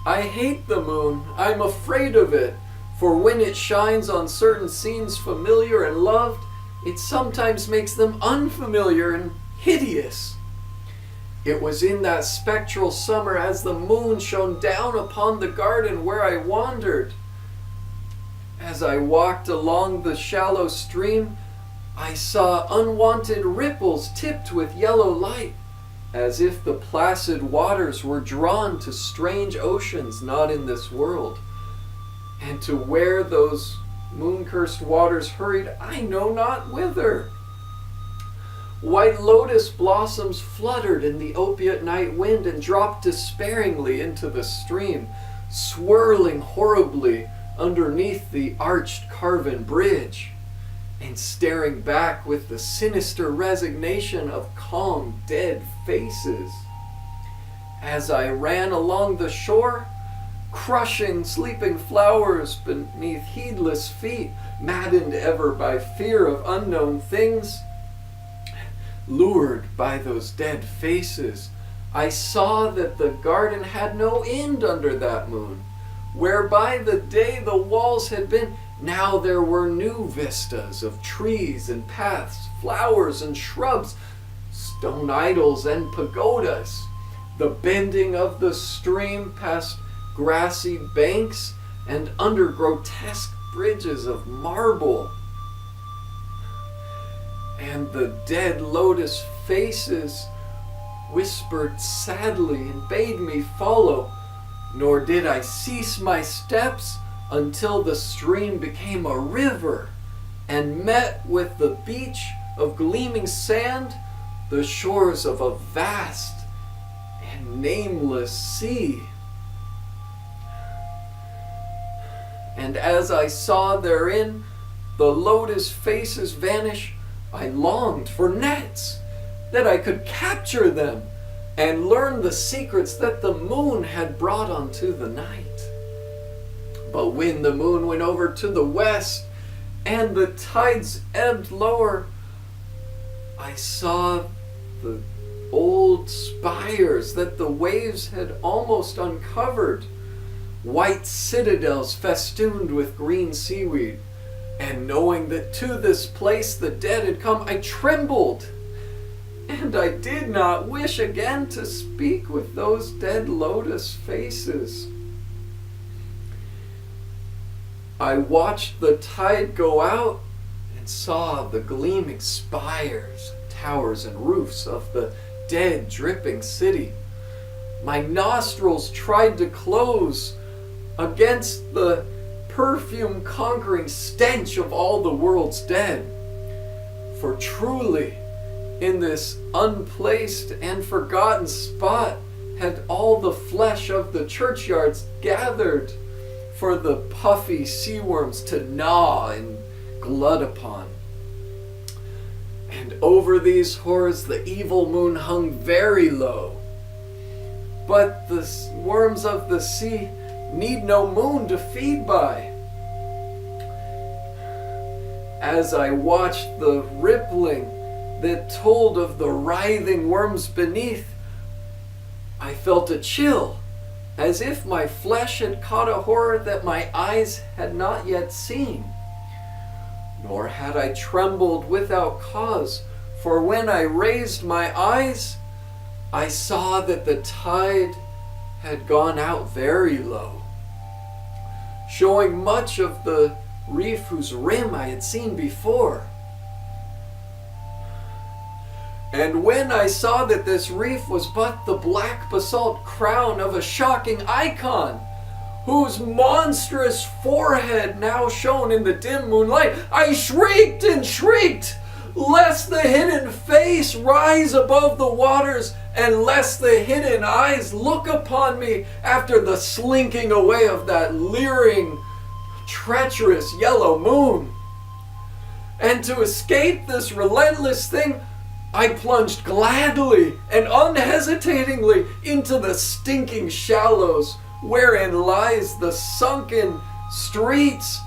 I hate the moon. I'm afraid of it. For when it shines on certain scenes familiar and loved, it sometimes makes them unfamiliar and hideous. It was in that spectral summer as the moon shone down upon the garden where I wandered. As I walked along the shallow stream, I saw unwanted ripples tipped with yellow light, as if the placid waters were drawn to strange oceans not in this world. And to where those moon-cursed waters hurried, I know not whither. White lotus blossoms fluttered in the opiate night wind and dropped despairingly into the stream, swirling horribly underneath the arched carven bridge, and staring back with the sinister resignation of calm, dead faces. As I ran along the shore, crushing sleeping flowers beneath heedless feet, maddened ever by fear of unknown things, lured by those dead faces, I saw that the garden had no end under that moon. Where by the day the walls had been, now there were new vistas of trees and paths, flowers and shrubs, stone idols and pagodas, the bending of the stream past grassy banks and under grotesque bridges of marble. And the dead lotus faces whispered sadly and bade me follow, nor did I cease my steps until the stream became a river and met with the beach of gleaming sand, the shores of a vast and nameless sea. And as I saw therein the lotus faces vanish, I longed for nets, that I could capture them and learn the secrets that the moon had brought unto the night. But when the moon went over to the west and the tides ebbed lower, I saw the old spires that the waves had almost uncovered, white citadels festooned with green seaweed. And knowing that to this place the dead had come, I trembled, and I did not wish again to speak with those dead lotus faces. I watched the tide go out and saw the gleaming spires, towers, and roofs of the dead, dripping city. My nostrils tried to close against the perfume-conquering stench of all the world's dead. For truly, in this unplaced and forgotten spot had all the flesh of the churchyards gathered for the puffy sea worms to gnaw and glut upon. And over these horrors the evil moon hung very low. But the worms of the sea need no moon to feed by. As I watched the rippling that told of the writhing worms beneath, I felt a chill, as if my flesh had caught a horror that my eyes had not yet seen. Nor had I trembled without cause, for when I raised my eyes, I saw that the tide had gone out very low, showing much of the reef whose rim I had seen before. And when I saw that this reef was but the black basalt crown of a shocking icon, whose monstrous forehead now shone in the dim moonlight, I shrieked and shrieked, lest the hidden face rise above the waters, and lest the hidden eyes look upon me after the slinking away of that leering, treacherous yellow moon. And to escape this relentless thing, I plunged gladly and unhesitatingly into the stinking shallows, wherein lies the sunken streets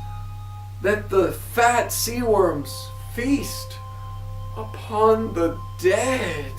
that the fat sea worms feast upon the dead.